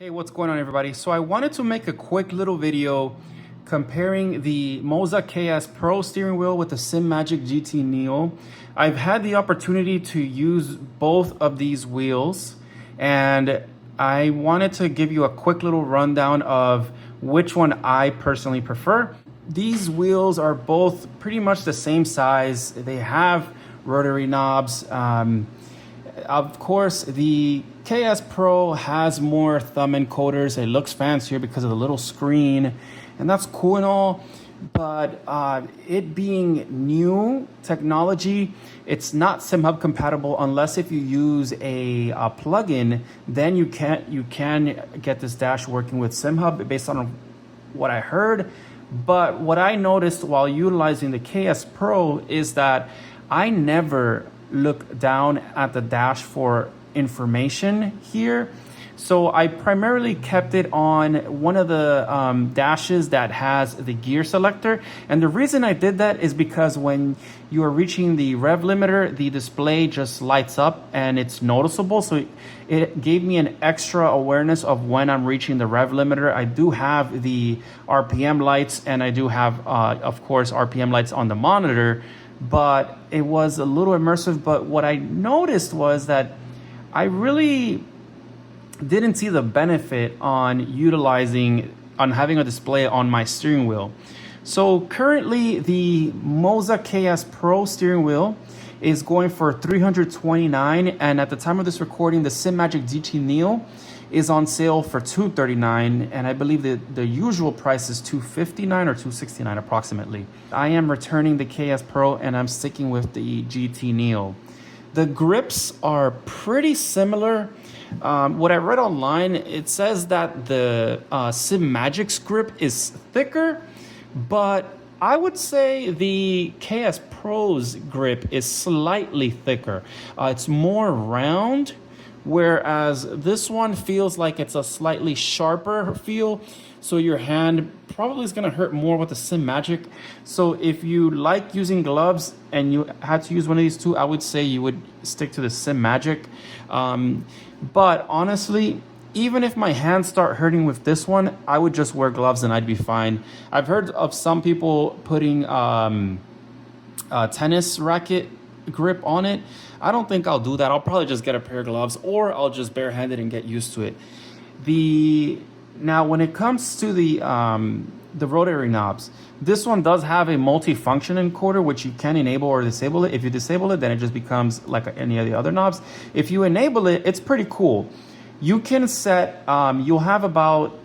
Hey, what's going on everybody? So I wanted to make a quick little video comparing the Moza KS Pro steering wheel with the Simagic GT Neo. I've had the opportunity to use both of these wheels and I wanted to give you a quick little rundown of which one I personally prefer. These wheels are both pretty much the same size. They have rotary knobs. Of course, the KS Pro has more thumb encoders. It looks fancier because of the little screen, and that's cool and all. But it being new technology, it's not SimHub compatible unless if you use a plugin. Then you can get this dash working with SimHub based on what I heard. But what I noticed while utilizing the KS Pro is that I never look down at the dash for information here. So I primarily kept it on one of the dashes that has the gear selector. And the reason I did that is because when you are reaching the rev limiter, the display just lights up and it's noticeable. So it gave me an extra awareness of when I'm reaching the rev limiter. I do have the RPM lights and I do have, of course, RPM lights on the monitor, but it was a little immersive. But what I noticed was that I really didn't see the benefit on having a display on my steering wheel. So currently the Moza KS Pro steering wheel is going for $329, and at the time of this recording the Simagic GT Neo is on sale for $239, and I believe that the usual price is $259 or $269 approximately. I am returning the KS Pro and I'm sticking with the GT Neo. The grips are pretty similar. What I read online, it says that the Simagic's grip is thicker, but I would say the KS Pro's grip is slightly thicker. It's more round, whereas this one feels like it's a slightly sharper feel. So your hand probably is going to hurt more with the Simagic. So if you like using gloves and you had to use one of these two, I would say you would stick to the Simagic. But honestly, even if my hands start hurting with this one, I would just wear gloves and I'd be fine. I've heard of some people putting a tennis racket grip on it. I don't think I'll do that. I'll probably just get a pair of gloves, or I'll just barehanded and get used to it. Now, when it comes to the rotary knobs, this one does have a multi-function encoder, which you can enable or disable it. If you disable it, then it just becomes like any of the other knobs. If you enable it, it's pretty cool. You can set, you'll have about,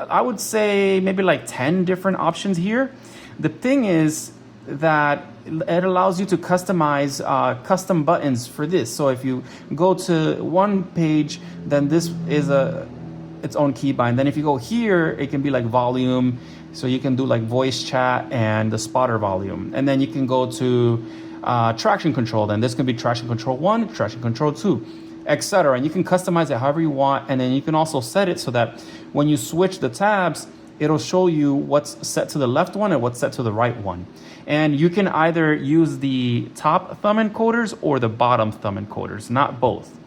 I would say maybe like 10 different options here. The thing is that it allows you to customize custom buttons for this. So if you go to one page, then this is its own keybind. Then if you go here, it can be like volume. So you can do like voice chat and the spotter volume. And then you can go to traction control. Then this can be traction control 1, traction control 2, etc. And you can customize it however you want. And then you can also set it so that when you switch the tabs, it'll show you what's set to the left one and what's set to the right one. And you can either use the top thumb encoders or the bottom thumb encoders, not both.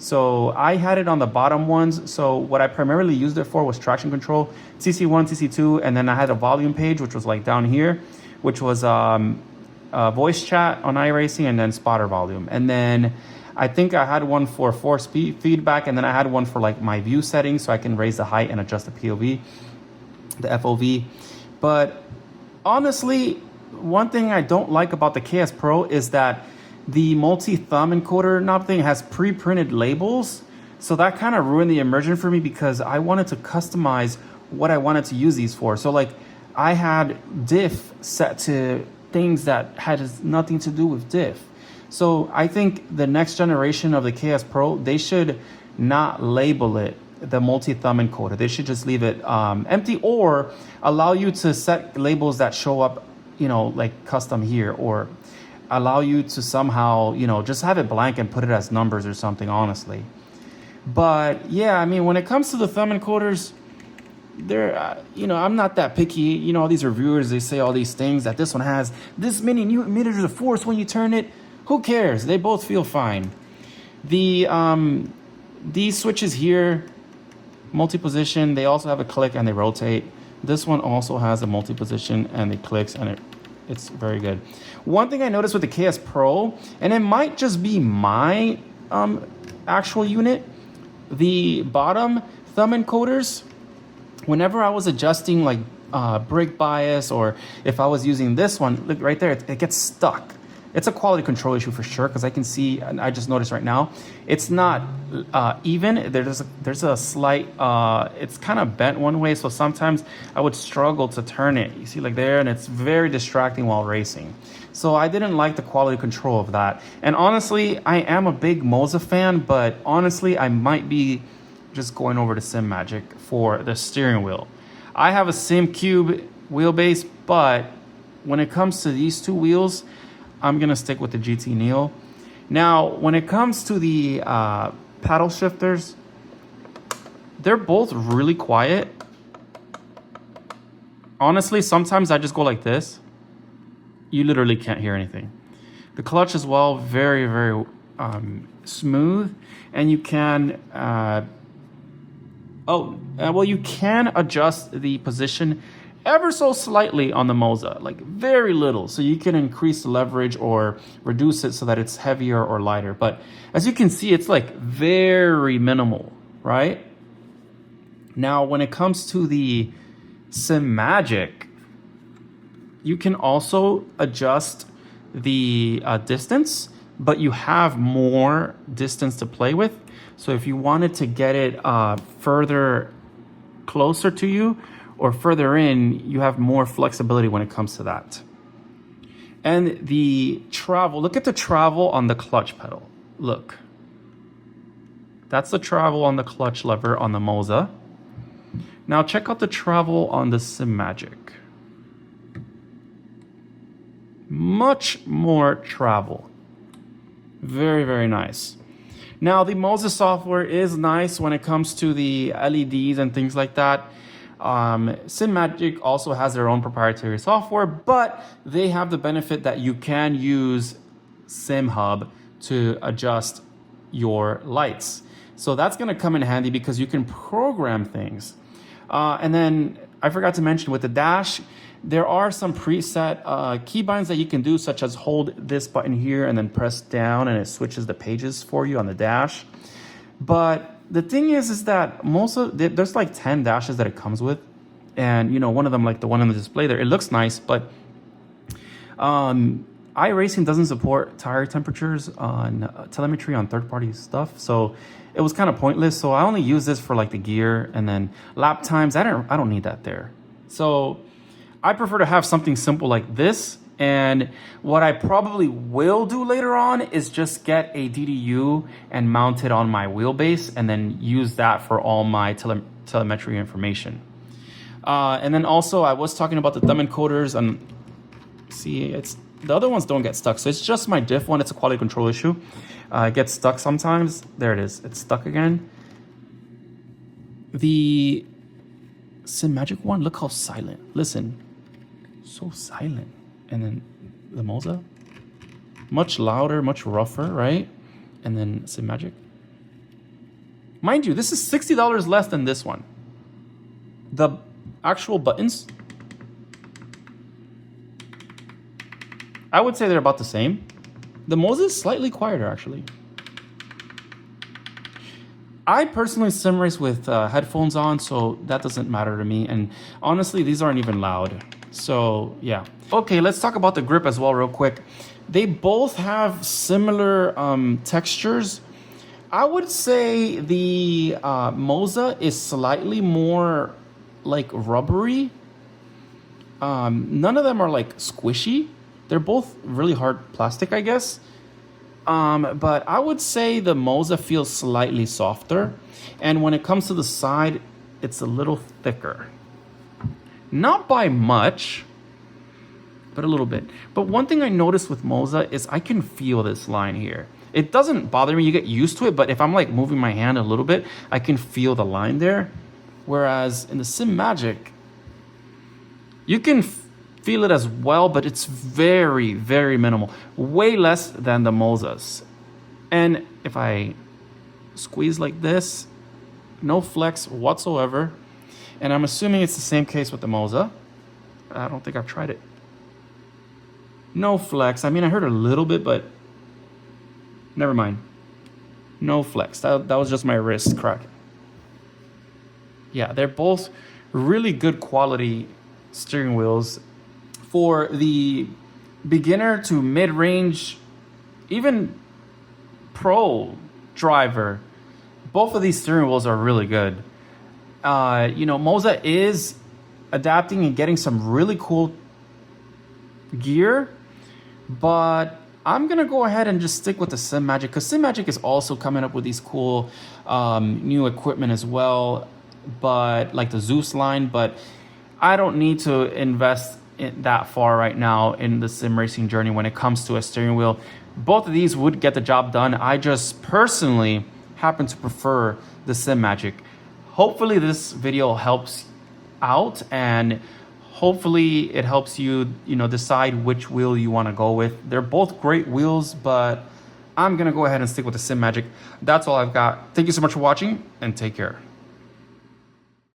So I had it on the bottom ones. So what I primarily used it for was traction control, TC1, TC2, and then I had a volume page, which was like down here, which was voice chat on iRacing, and then spotter volume. And then I think I had one for force feedback, and then I had one for like my view settings, so I can raise the height and adjust the POV, the FOV. But honestly, one thing I don't like about the KS Pro is that the multi-thumb encoder knob thing has pre-printed labels. So that kind of ruined the immersion for me because I wanted to customize what I wanted to use these for. So like I had diff set to things that had nothing to do with diff. So I think the next generation of the KS Pro, they should not label it the multi-thumb encoder. They should just leave it empty, or allow you to set labels that show up, like custom here, or allow you to somehow, just have it blank and put it as numbers or something, honestly. But yeah, I mean, when it comes to the thumb encoders, I'm not that picky. All these reviewers, they say all these things that this one has this many newton meters of force when you turn it. Who cares? They both feel fine. These switches here, multi-position. They also have a click and they rotate. This one also has a multi-position and it clicks, and it's very good. One thing I noticed with the KS Pro, and it might just be my actual unit, the bottom thumb encoders, whenever I was adjusting like brake bias, or if I was using this one, look right there, it gets stuck. It's a quality control issue for sure, because I can see, and I just noticed right now, it's not even. There's a slight, it's kind of bent one way, so sometimes I would struggle to turn it. You see like there, and it's very distracting while racing. So I didn't like the quality control of that. And honestly, I am a big Moza fan, but honestly, I might be just going over to Simagic for the steering wheel. I have a SimCube wheelbase, but when it comes to these two wheels, I'm gonna stick with the GT Neo. Now, when it comes to the paddle shifters, they're both really quiet. Honestly, sometimes I just go like this. You literally can't hear anything. The clutch as well, very, very smooth. And you can, you can adjust the position ever so slightly on the Moza, like very little. So you can increase the leverage or reduce it so that it's heavier or lighter. But as you can see, it's like very minimal, right? Now, when it comes to the Simagic, you can also adjust the distance, but you have more distance to play with. So if you wanted to get it further closer to you or further in, you have more flexibility when it comes to that. And the travel, look at the travel on the clutch pedal. Look. That's the travel on the clutch lever on the Moza. Now check out the travel on the Simagic. Much more travel. Very, very nice. Now the Moza software is nice when it comes to the LEDs and things like that. Simagic also has their own proprietary software, but they have the benefit that you can use SimHub to adjust your lights. So that's going to come in handy because you can program things. And then I forgot to mention with the dash, there are some preset keybinds that you can do, such as hold this button here and then press down and it switches the pages for you on the dash. But the thing is that there's like 10 dashes that it comes with. And, you know, one of them, like the one on the display there, it looks nice, but iRacing doesn't support tire temperatures on telemetry on third-party stuff. So it was kind of pointless. So I only use this for like the gear and then lap times. I don't need that there. So I prefer to have something simple like this. And what I probably will do later on is just get a DDU and mount it on my wheelbase and then use that for all my telemetry information. And then also I was talking about the thumb encoders, and see, the other ones don't get stuck. So it's just my diff one. It's a quality control issue. It gets stuck sometimes. There it is. It's stuck again. The Simagic one, look how silent. Listen, so silent. And then the Moza, much louder, much rougher, right? And then Simagic. Mind you, this is $60 less than this one. The actual buttons, I would say they're about the same. The Moza is slightly quieter, actually. I personally sim race with headphones on, so that doesn't matter to me. And honestly, these aren't even loud. So yeah. Okay, let's talk about the grip as well real quick. They both have similar textures. I would say the Moza is slightly more like rubbery. None of them are like squishy. They're both really hard plastic, I guess. But I would say the Moza feels slightly softer. And when it comes to the side, it's a little thicker. Not by much, but a little bit. But one thing I noticed with Moza is I can feel this line here. It doesn't bother me, you get used to it, but if I'm like moving my hand a little bit, I can feel the line there. Whereas in the Simagic, you can feel it as well, but it's very, very minimal. Way less than the Mozas. And if I squeeze like this, no flex whatsoever. And I'm assuming it's the same case with the Moza. I don't think I've tried it. No flex. I mean, I heard a little bit, but never mind. No flex. That was just my wrist cracking. Yeah, they're both really good quality steering wheels for the beginner to mid-range, even pro driver. Both of these steering wheels are really good. You know, Moza is adapting and getting some really cool gear, but I'm gonna go ahead and just stick with the Simagic, because Simagic is also coming up with these cool new equipment as well, but like the Zeus line. But I don't need to invest that far right now in the sim racing journey when it comes to a steering wheel. Both of these would get the job done. I just personally happen to prefer the Simagic. Hopefully this video helps out, and hopefully it helps you, decide which wheel you want to go with. They're both great wheels, but I'm gonna go ahead and stick with the Simagic. That's all I've got. Thank you so much for watching, and take care.